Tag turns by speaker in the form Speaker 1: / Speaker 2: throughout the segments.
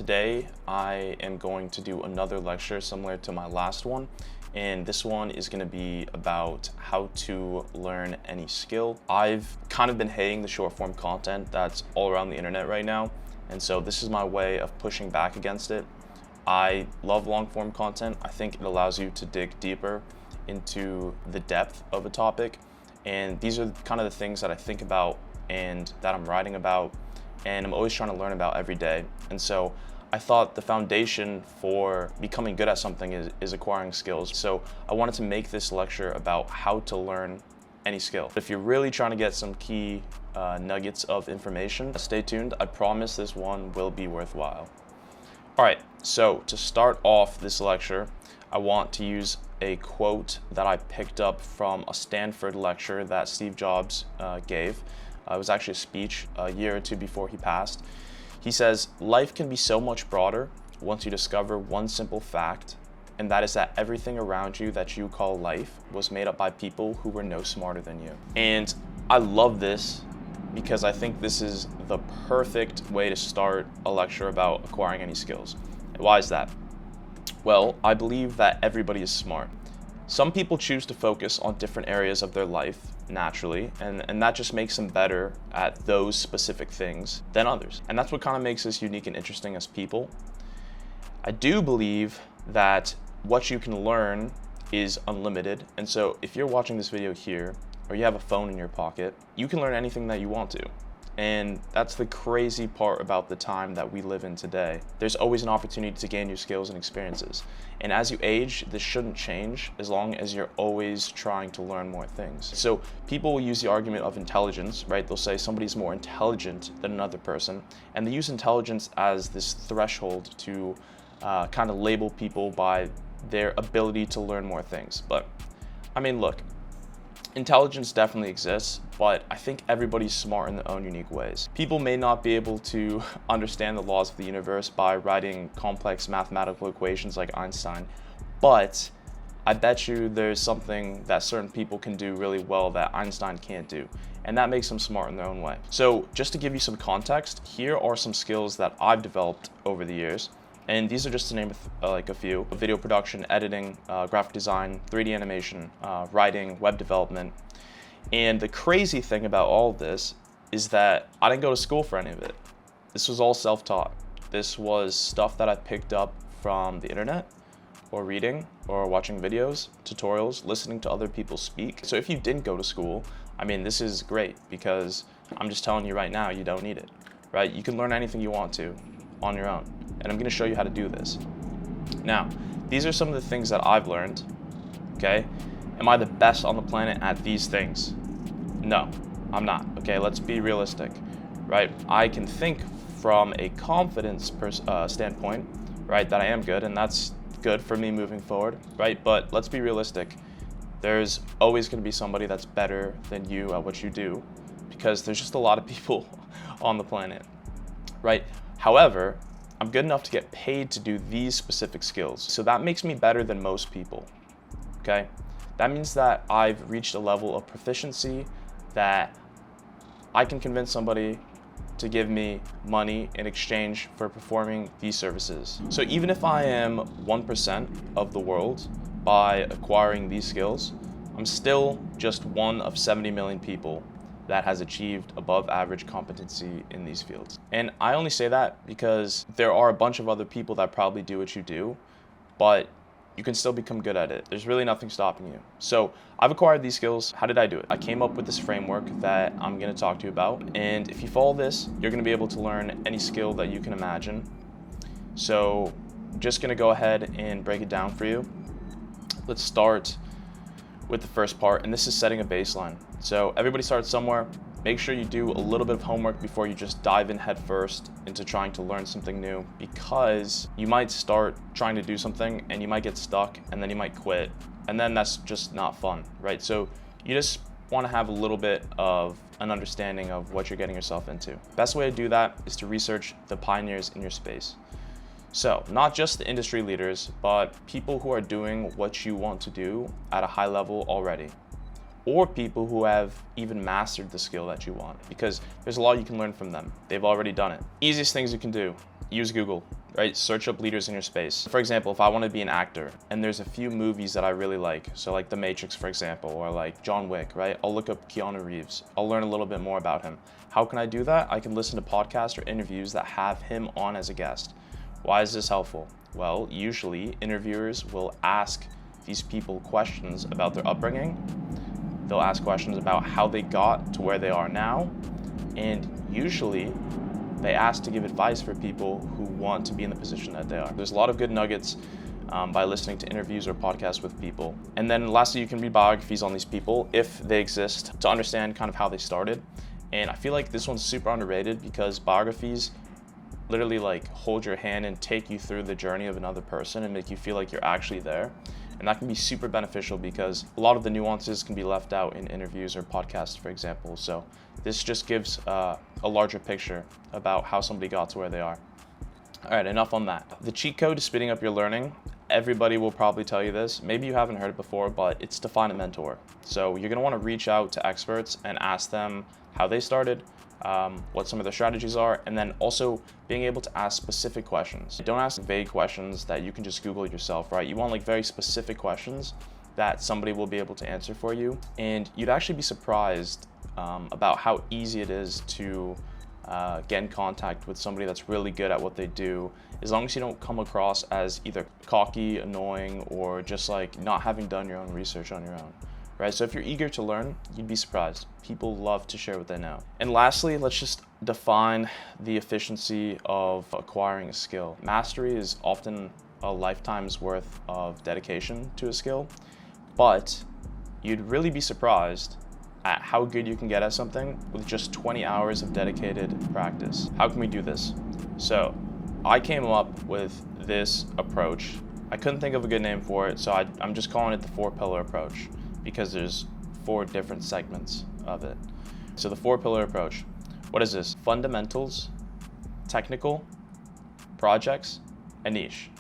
Speaker 1: Today I am going to do another lecture similar to my last one, and this one is going to be about how to learn any skill. I've kind of been hating the short form content that's all around the internet right now, and so this is my way of pushing back against it. I love long form content. I think it allows you to dig deeper into the depth of a topic, and these are kind of the things that I think about and that I'm writing about and I'm always trying to learn about every day. And so I thought the foundation for becoming good at something is acquiring skills. So I wanted to make this lecture about how to learn any skill. If you're really trying to get some key nuggets of information, stay tuned. I promise this one will be worthwhile. All right, so to start off this lecture, I want to use a quote that I picked up from a Stanford lecture that Steve Jobs gave. It was actually a speech a year or two before he passed. He says, "Life can be so much broader once you discover one simple fact, and that is that everything around you that you call life was made up by people who were no smarter than you." And I love this because I think this is the perfect way to start a lecture about acquiring any skills. And why is that? Well, I believe that everybody is smart. Some people choose to focus on different areas of their life naturally, and that just makes them better at those specific things than others. And that's what kind of makes us unique and interesting as people. I do believe that what you can learn is unlimited. And so if you're watching this video here, or you have a phone in your pocket, you can learn anything that you want to. And that's the crazy part about the time that we live in today. There's always an opportunity to gain new skills and experiences. And as you age, this shouldn't change as long as you're always trying to learn more things. So people will use the argument of intelligence, right? They'll say somebody's more intelligent than another person. And they use intelligence as this threshold to kind of label people by their ability to learn more things. But I mean, look, intelligence definitely exists, but I think everybody's smart in their own unique ways. People may not be able to understand the laws of the universe by writing complex mathematical equations like Einstein, but I bet you there's something that certain people can do really well that Einstein can't do, and that makes them smart in their own way. So just to give you some context, here are some skills that I've developed over the years. And these are just to name like a few: video production, editing, graphic design, 3D animation, writing, web development. And the crazy thing about all of this is that I didn't go to school for any of it. This was all self-taught. This was stuff that I picked up from the internet, or reading, or watching videos, tutorials, listening to other people speak. So if you didn't go to school, I mean, this is great because I'm just telling you right now, you don't need it, right? You can learn anything you want to on your own. And I'm going to show you how to do this. Now, these are some of the things that I've learned, okay? Am I the best on the planet at these things? No, I'm not, okay? Let's be realistic, right? I can think from a confidence standpoint, right, that I am good, and that's good for me moving forward, right? But let's be realistic. There's always going to be somebody that's better than you at what you do because there's just a lot of people on the planet, right? However, I'm good enough to get paid to do these specific skills. So that makes me better than most people, okay? That means that I've reached a level of proficiency that I can convince somebody to give me money in exchange for performing these services. So even if I am 1% of the world by acquiring these skills, I'm still just one of 70 million people that has achieved above average competency in these fields. And I only say that because there are a bunch of other people that probably do what you do, but you can still become good at it. There's really nothing stopping you. So I've acquired these skills. How did I do it? I came up with this framework that I'm gonna talk to you about. And if you follow this, you're gonna be able to learn any skill that you can imagine. So I'm just gonna go ahead and break it down for you. Let's start with the first part, and this is setting a baseline. So everybody starts somewhere. Make sure you do a little bit of homework before you just dive in head first into trying to learn something new, because you might start trying to do something and you might get stuck and then you might quit, and then that's just not fun, right? So you just want to have a little bit of an understanding of what you're getting yourself into. Best way to do that is to research the pioneers in your space. So not just the industry leaders, but people who are doing what you want to do at a high level already. or people who have even mastered the skill that you want, because there's a lot you can learn from them. They've already done it. Easiest things you can do: use Google, right? Search up leaders in your space. For example, if I want to be an actor and there's a few movies that I really like, so like The Matrix, for example, or like John Wick, right? I'll look up Keanu Reeves. I'll learn a little bit more about him. How can I do that? I can listen to podcasts or interviews that have him on as a guest. Why is this helpful? Well, usually interviewers will ask these people questions about their upbringing. They'll ask questions about how they got to where they are now. And usually they ask to give advice for people who want to be in the position that they are. There's a lot of good nuggets by listening to interviews or podcasts with people. And then lastly, you can read biographies on these people if they exist to understand kind of how they started. And I feel like this one's super underrated because biographies literally like hold your hand and take you through the journey of another person and make you feel like you're actually there. And that can be super beneficial because a lot of the nuances can be left out in interviews or podcasts, for example. So this just gives a larger picture about how somebody got to where they are. All right, enough on that. The cheat code to speeding up your learning, everybody will probably tell you this. Maybe you haven't heard it before, but it's to find a mentor. So you're gonna wanna reach out to experts and ask them how they started, what some of their strategies are, and then also being able to ask specific questions. Don't ask vague questions that you can just Google yourself, right? You want like very specific questions that somebody will be able to answer for you. And you'd actually be surprised about how easy it is to get in contact with somebody that's really good at what they do, as long as you don't come across as either cocky, annoying, or just like not having done your own research on your own. Right? So if you're eager to learn, you'd be surprised. People love to share what they know. And lastly, let's just define the efficiency of acquiring a skill. Mastery is often a lifetime's worth of dedication to a skill, but you'd really be surprised at how good you can get at something with just 20 hours of dedicated practice. How can we do this? So I came up with this approach. I couldn't think of a good name for it, so I'm just calling it the 4-pillar approach, because there's 4 different segments of it. So the 4-pillar approach, what is this? Fundamentals, technical, projects, and niche.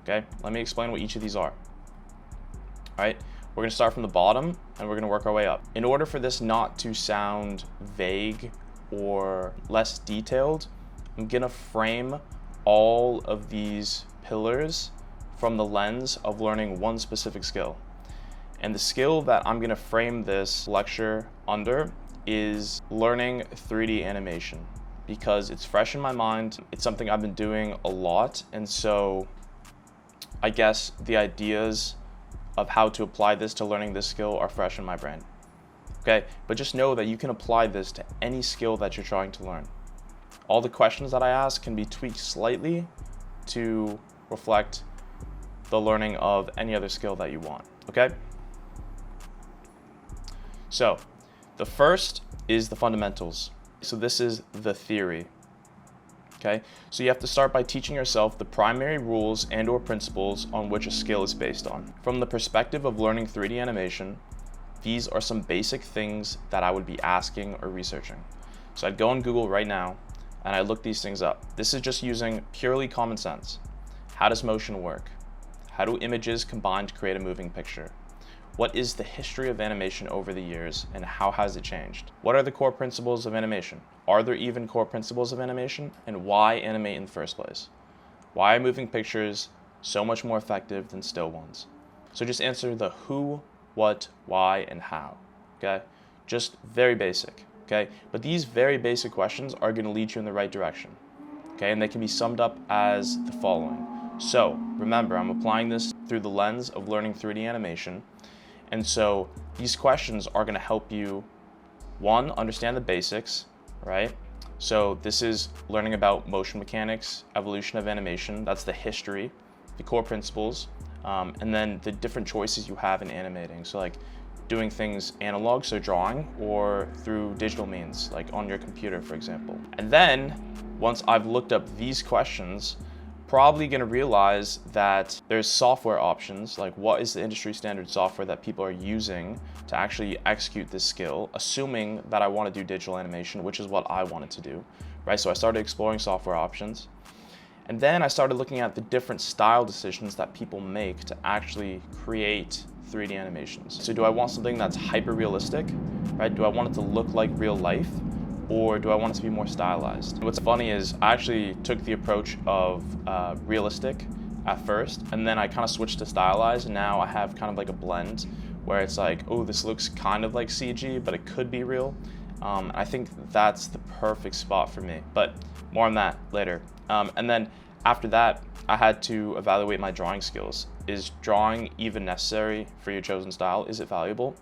Speaker 1: Okay, let me explain what each of these are. All right, we're gonna start from the bottom and we're gonna work our way up. In order for this not to sound vague or less detailed, I'm gonna frame all of these pillars from the lens of learning one specific skill. And the skill that I'm gonna frame this lecture under is learning 3D animation, because it's fresh in my mind. It's something I've been doing a lot. And so I guess the ideas of how to apply this to learning this skill are fresh in my brain. Okay, but just know that you can apply this to any skill that you're trying to learn. All the questions that I ask can be tweaked slightly to reflect the learning of any other skill that you want, okay? So the first is the fundamentals. So this is the theory, okay? So you have to start by teaching yourself the primary rules and or principles on which a skill is based on. From the perspective of learning 3D animation, these are some basic things that I would be asking or researching. So I'd go on Google right now and I look these things up. This is just using purely common sense. How does motion work? How do images combine to create a moving picture? What is the history of animation over the years and how has it changed? What are the core principles of animation? Are there even core principles of animation? And why animate in the first place? Why are moving pictures so much more effective than still ones? So just answer the who, what, why, and how, okay? Just very basic, okay? But these very basic questions are gonna lead you in the right direction, okay? And they can be summed up as the following. So remember, I'm applying this through the lens of learning 3D animation. And so these questions are gonna help you, one, understand the basics, right? So this is learning about motion mechanics, evolution of animation, that's the history, the core principles, and then the different choices you have in animating. So like doing things analog, so drawing, or through digital means, like on your computer, for example. And then once I've looked up these questions, probably gonna realize that there's software options, like what is the industry standard software that people are using to actually execute this skill, assuming that I wanna do digital animation, which is what I wanted to do, right? So I started exploring software options. And then I started looking at the different style decisions that people make to actually create 3D animations. So do I want something that's hyper realistic, right? Do I want it to look like real life? or do I want it to be more stylized? What's funny is I actually took the approach of realistic at first, and then I kind of switched to stylized, and now I have kind of like a blend where it's like, oh, this looks kind of like CG, but it could be real. I think that's the perfect spot for me, but more on that later. And then after that, I had to evaluate my drawing skills. Is drawing even necessary for your chosen style? Is it valuable?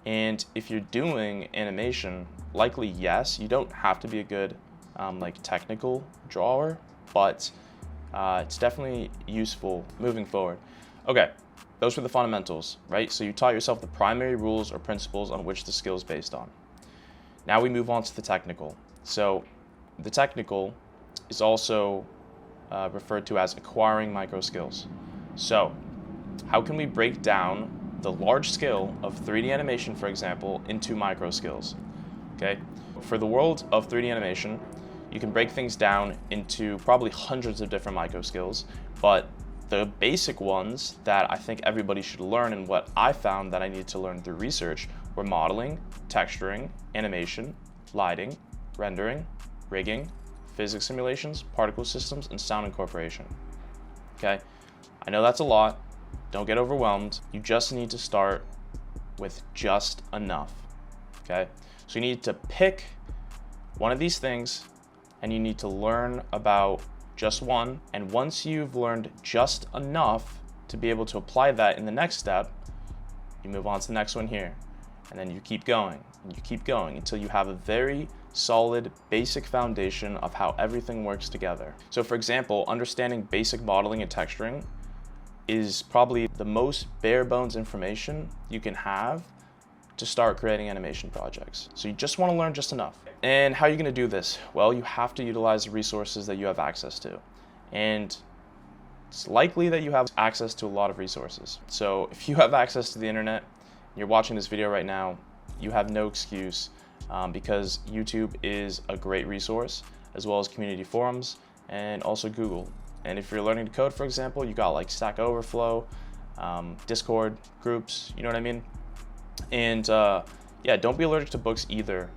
Speaker 1: And if you're doing animation, likely yes. You don't have to be a good like technical drawer, but it's definitely useful moving forward. Okay, those were the fundamentals, right? So you taught yourself the primary rules or principles on which the skill is based on. Now we move on to the technical. So the technical is also referred to as acquiring micro skills. So how can we break down the large skill of 3D animation, for example, into micro skills? Okay, for the world of 3D animation, you can break things down into probably hundreds of different micro skills, but the basic ones that I think everybody should learn, and what I found that I needed to learn through research, were modeling, texturing, animation, lighting, rendering, rigging, physics simulations, particle systems, and sound incorporation. Okay, I know that's a lot. Don't get overwhelmed. You just need to start with just enough. Okay, so you need to pick one of these things, and you need to learn about just one. And once you've learned just enough to be able to apply that in the next step, you move on to the next one here. And then you keep going, and you keep going until you have a very solid basic foundation of how everything works together. So for example, understanding basic modeling and texturing is probably the most bare bones information you can have to start creating animation projects. So you just want to learn just enough. And how are you going to do this? Well, you have to utilize the resources that you have access to. And it's likely that you have access to a lot of resources. So if you have access to the internet, you're watching this video right now, you have no excuse, because YouTube is a great resource, as well as community forums and also Google. And if you're learning to code, for example, you got like Stack Overflow, Discord groups, you know what I mean? And yeah, don't be allergic to books either.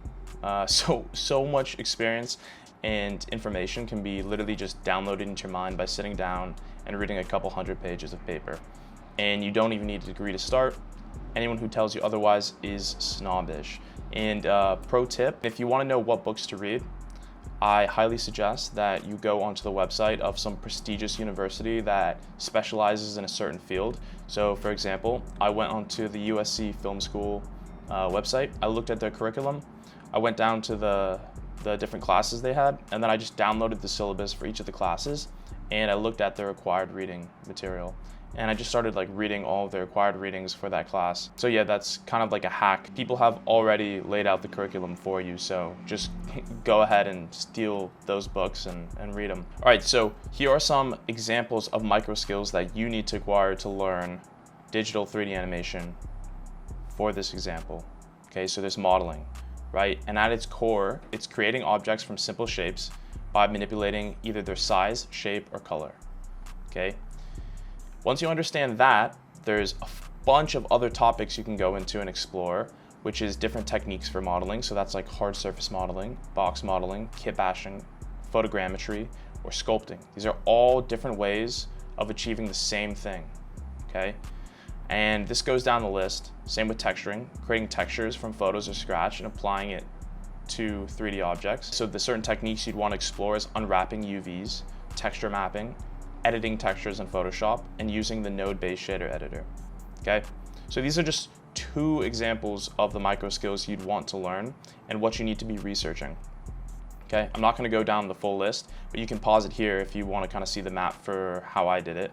Speaker 1: So much experience and information can be literally just downloaded into your mind by sitting down and reading a couple hundred pages of paper. And you don't even need a degree to start. Anyone who tells you otherwise is snobbish. And pro tip, if you want to know what books to read, I highly suggest that you go onto the website of some prestigious university that specializes in a certain field. So for example, I went onto the USC Film School website. I looked at their curriculum. I went down to the different classes they had, and then I just downloaded the syllabus for each of the classes, and I looked at their required reading material. And I just started like reading all of the required readings for that class. So yeah, that's kind of like a hack. People have already laid out the curriculum for you, so just go ahead and steal those books and read them. All right, so here are some examples of micro skills that you need to acquire to learn digital 3D animation for this example. Okay, so there's modeling, right? And at its core, it's creating objects from simple shapes by manipulating either their size, shape, or color, okay? Once you understand that, there's a bunch of other topics you can go into and explore, which is different techniques for modeling. So that's like hard surface modeling, box modeling, kit bashing, photogrammetry, or sculpting. These are all different ways of achieving the same thing, okay? And this goes down the list. Same with texturing, creating textures from photos or scratch and applying it to 3D objects. So the certain techniques you'd want to explore is unwrapping UVs, texture mapping, editing textures in Photoshop, and using the node-based shader editor, okay? So these are just two examples of the micro skills you'd want to learn and what you need to be researching, okay? I'm not gonna go down the full list, but you can pause it here if you wanna kind of see the map for how I did it.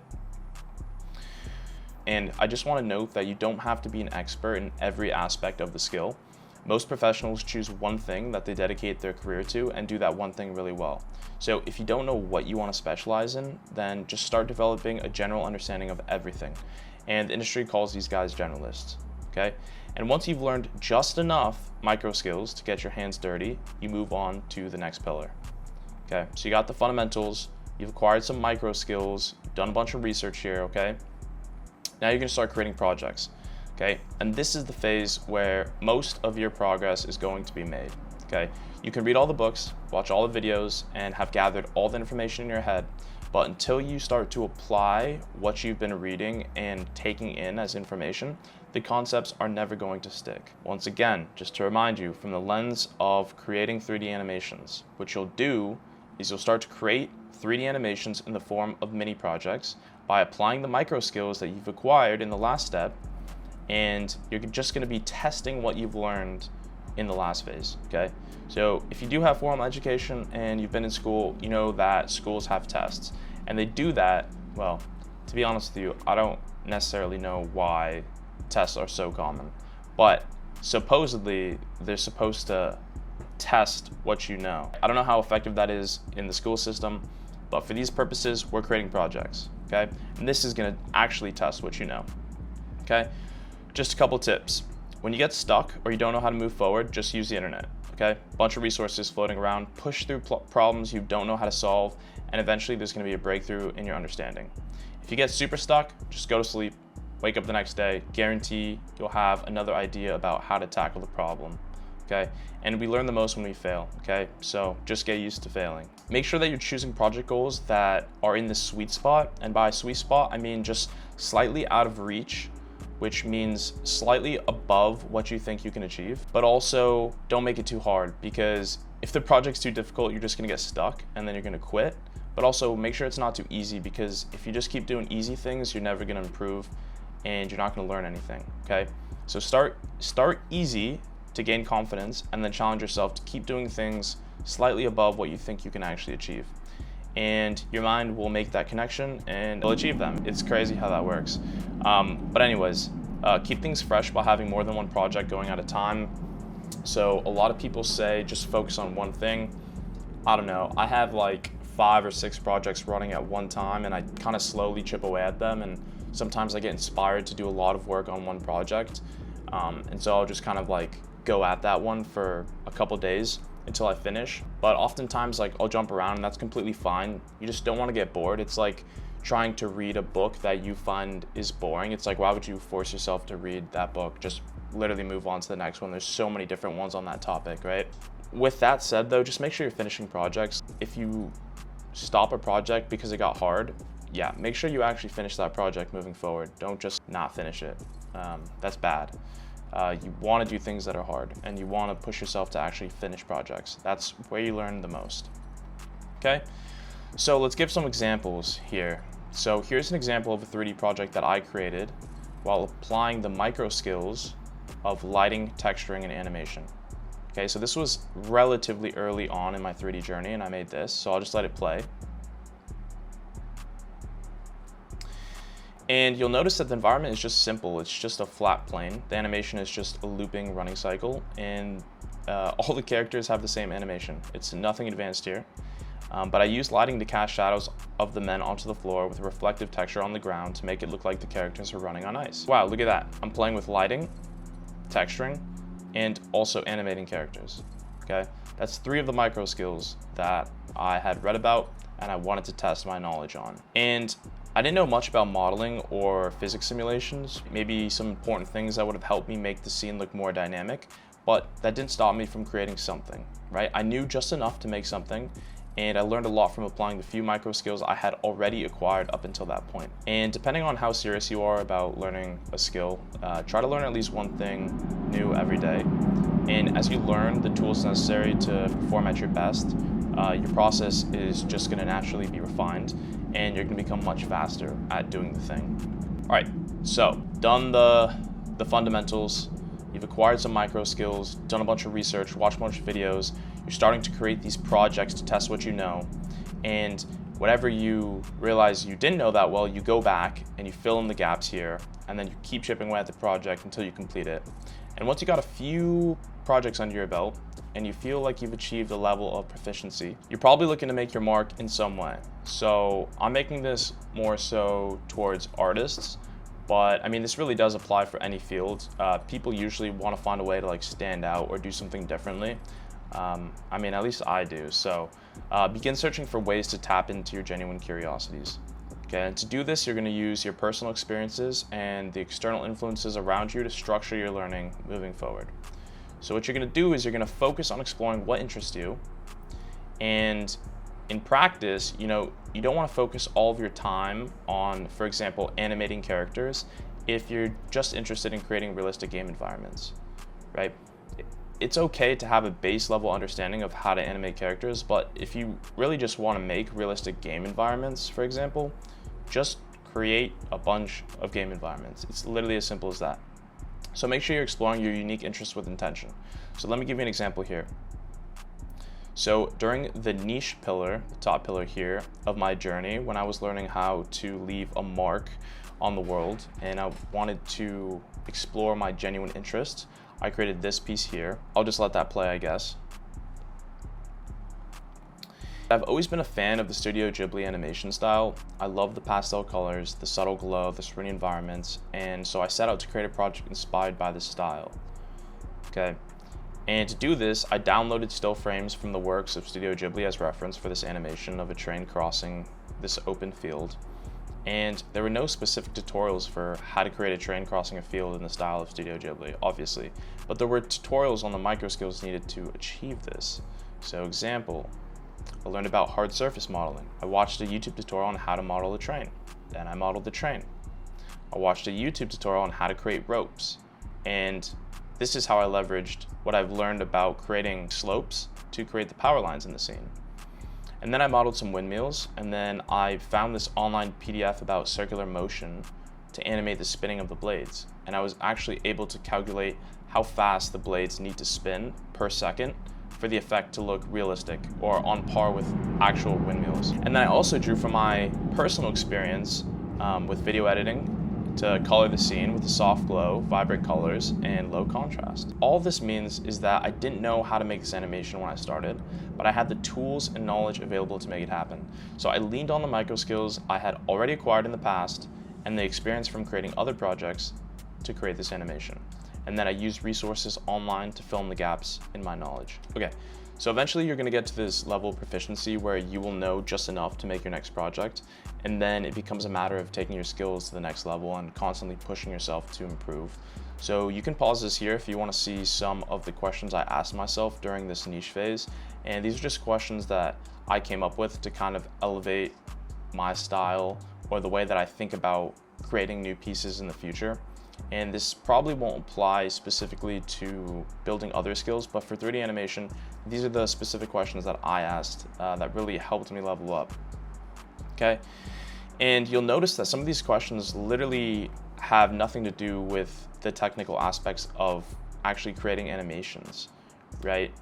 Speaker 1: And I just wanna note that you don't have to be an expert in every aspect of the skill. Most professionals choose one thing that they dedicate their career to and do that one thing really well. So if you don't know what you want to specialize in, then just start developing a general understanding of everything. And the industry calls these guys generalists, okay? And once you've learned just enough micro skills to get your hands dirty, you move on to the next pillar, okay? So you got the fundamentals, you've acquired some micro skills, you've done a bunch of research here, okay? Now you're gonna start creating projects. Okay, and this is the phase where most of your progress is going to be made. okay? You can read all the books, watch all the videos, and have gathered all the information in your head, but until you start to apply what you've been reading and taking in as information, the concepts are never going to stick. Once again, just to remind you, from the lens of creating 3D animations, what you'll do is you'll start to create 3D animations in the form of mini projects by applying the micro skills that you've acquired in the last step, and you're just going to be testing what you've learned in the last phase, okay? So if you do have formal education and you've been in school, you know that schools have tests, and they do that, well, to be honest with you, I don't necessarily know why tests are so common, but supposedly they're supposed to test what you know. I don't know how effective that is in the school system, but for these purposes, we're creating projects, okay? And this is gonna actually test what you know, okay? Just a couple tips. When you get stuck or you don't know how to move forward, just use the internet, okay? Bunch of resources floating around, push through problems you don't know how to solve, and eventually there's gonna be a breakthrough in your understanding. If you get super stuck, just go to sleep, wake up the next day, guarantee you'll have another idea about how to tackle the problem, okay? And we learn the most when we fail, okay? So just get used to failing. Make sure that you're choosing project goals that are in the sweet spot, and by sweet spot, I mean just slightly out of reach, which means slightly above what you think you can achieve, but also don't make it too hard, because if the project's too difficult, you're just gonna get stuck and then you're gonna quit. But also make sure it's not too easy, because if you just keep doing easy things, you're never gonna improve and you're not gonna learn anything, okay? So start easy to gain confidence, and then challenge yourself to keep doing things slightly above what you think you can actually achieve. And your mind will make that connection and it'll achieve them. It's crazy how that works. But anyways, keep things fresh by having more than one project going at a time. So a lot of people say just focus on one thing. I don't know, I have like 5 or 6 projects running at one time, and I kind of slowly chip away at them, and sometimes I get inspired to do a lot of work on one project. And so I'll just kind of like go at that one for a couple days until I finish. But oftentimes, like, I'll jump around, and that's completely fine. You just don't want to get bored. It's like trying to read a book that you find is boring. It's like, why would you force yourself to read that book? Just literally move on to the next one. There's so many different ones on that topic, right? With that said though, just make sure you're finishing projects. If you stop a project because it got hard, yeah, make sure you actually finish that project moving forward. Don't just not finish it. That's bad. You want to do things that are hard, and you want to push yourself to actually finish projects. That's where you learn the most. Okay, so let's give some examples here. So here's an example of a 3D project that I created while applying the micro skills of lighting, texturing, and animation. Okay, so this was relatively early on in my 3D journey, and I made this, so I'll just let it play. And you'll notice that the environment is just simple. It's just a flat plane. The animation is just a looping running cycle, and all the characters have the same animation. It's nothing advanced here. But I used lighting to cast shadows of the men onto the floor with a reflective texture on the ground to make it look like the characters are running on ice. Wow, look at that. I'm playing with lighting, texturing, and also animating characters, okay? That's 3 of the micro skills that I had read about and I wanted to test my knowledge on. And I didn't know much about modeling or physics simulations, maybe some important things that would have helped me make the scene look more dynamic, but that didn't stop me from creating something, right? I knew just enough to make something, and I learned a lot from applying the few micro skills I had already acquired up until that point. And depending on how serious you are about learning a skill, try to learn at least one thing new every day. And as you learn the tools necessary to perform at your best, your process is just gonna naturally be refined, and you're gonna become much faster at doing the thing. All right, so done the fundamentals, you've acquired some micro skills, done a bunch of research, watched a bunch of videos, you're starting to create these projects to test what you know, and whatever you realize you didn't know that well, you go back and you fill in the gaps here, and then you keep chipping away at the project until you complete it. And once you got a few projects under your belt and you feel like you've achieved a level of proficiency, you're probably looking to make your mark in some way. So I'm making this more so towards artists, but I mean, this really does apply for any field. People usually want to find a way to like stand out or do something differently. I mean, at least I do. So begin searching for ways to tap into your genuine curiosities. Okay, and to do this, you're going to use your personal experiences and the external influences around you to structure your learning moving forward. So what you're gonna do is you're gonna focus on exploring what interests you. And in practice, you don't wanna focus all of your time on, for example, animating characters if you're just interested in creating realistic game environments, right? It's okay to have a base level understanding of how to animate characters, but if you really just want to make realistic game environments, for example, just create a bunch of game environments. It's literally as simple as that. So make sure you're exploring your unique interests with intention. So let me give you an example here. So during the niche pillar, the top pillar here of my journey, when I was learning how to leave a mark on the world and I wanted to explore my genuine interests, I created this piece here. I'll just let that play, I guess. I've always been a fan of the Studio Ghibli animation style. I love the pastel colors, the subtle glow, the serene environments, and so I set out to create a project inspired by this style. Okay, and to do this, I downloaded still frames from the works of Studio Ghibli as reference for this animation of a train crossing this open field. And there were no specific tutorials for how to create a train crossing a field in the style of Studio Ghibli, obviously, but there were tutorials on the micro skills needed to achieve this. So example, I learned about hard surface modeling. I watched a YouTube tutorial on how to model a train. Then I modeled the train. I watched a YouTube tutorial on how to create ropes. And this is how I leveraged what I've learned about creating slopes to create the power lines in the scene. And then I modeled some windmills, and then I found this online PDF about circular motion to animate the spinning of the blades. And I was actually able to calculate how fast the blades need to spin per second for the effect to look realistic or on par with actual windmills. And then I also drew from my personal experience with video editing to color the scene with a soft glow, vibrant colors, and low contrast. All this means is that I didn't know how to make this animation when I started, but I had the tools and knowledge available to make it happen. So I leaned on the micro skills I had already acquired in the past and the experience from creating other projects to create this animation. And then I used resources online to fill in the gaps in my knowledge. Okay, so eventually you're gonna get to this level of proficiency where you will know just enough to make your next project, and then it becomes a matter of taking your skills to the next level and constantly pushing yourself to improve. So you can pause this here if you wanna see some of the questions I asked myself during this niche phase, and these are just questions that I came up with to kind of elevate my style or the way that I think about creating new pieces in the future. And this probably won't apply specifically to building other skills, but for 3D animation, these are the specific questions that I asked that really helped me level up. Okay, and you'll notice that some of these questions literally have nothing to do with the technical aspects of actually creating animations, right?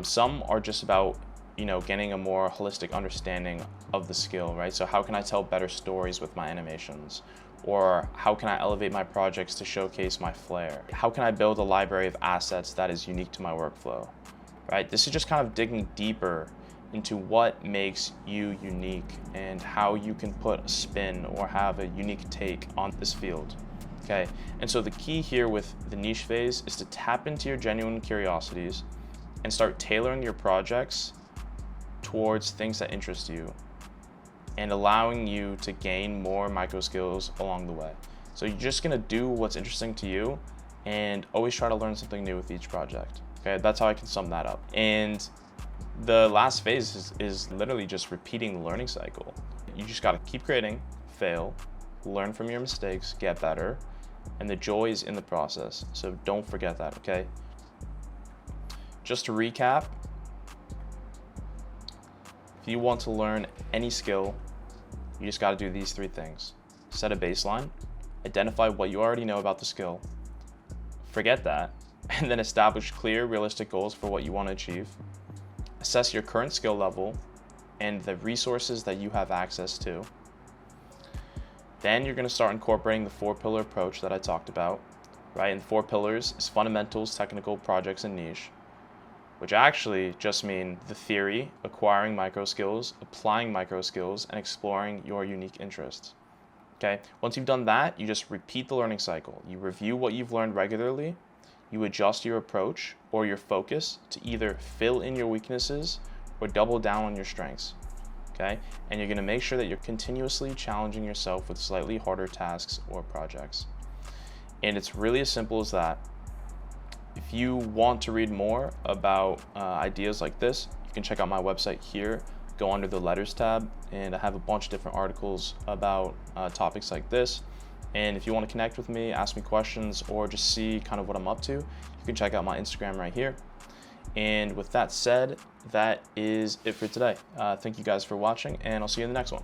Speaker 1: Some are just about getting a more holistic understanding of the skill, right? So how can I tell better stories with my animations? Or how can I elevate my projects to showcase my flair? How can I build a library of assets that is unique to my workflow, right? This is just kind of digging deeper into what makes you unique and how you can put a spin or have a unique take on this field, okay? And so the key here with the niche phase is to tap into your genuine curiosities and start tailoring your projects towards things that interest you and allowing you to gain more micro skills along the way. So you're just gonna do what's interesting to you and always try to learn something new with each project. Okay, that's how I can sum that up. And the last phase is literally just repeating the learning cycle. You just gotta keep creating, fail, learn from your mistakes, get better, and the joy is in the process. So don't forget that, okay? Just to recap, if you want to learn any skill, you just got to do these 3 things. Set a baseline, identify what you already know about the skill, forget that, and then establish clear, realistic goals for what you want to achieve. Assess your current skill level and the resources that you have access to. Then you're going to start incorporating the 4-pillar approach that I talked about, right? And 4 pillars is fundamentals, technical, projects, and niche, which actually just mean the theory, acquiring micro skills, applying micro skills, and exploring your unique interests. Okay, once you've done that, you just repeat the learning cycle. You review what you've learned regularly, you adjust your approach or your focus to either fill in your weaknesses or double down on your strengths. Okay, and you're gonna make sure that you're continuously challenging yourself with slightly harder tasks or projects. And it's really as simple as that. If you want to read more about ideas like this, you can check out my website here. Go under the letters tab, and I have a bunch of different articles about topics like this. And if you want to connect with me, ask me questions, or just see kind of what I'm up to, you can check out my Instagram right here. And with that said, that is it for today. Thank you guys for watching, and I'll see you in the next one.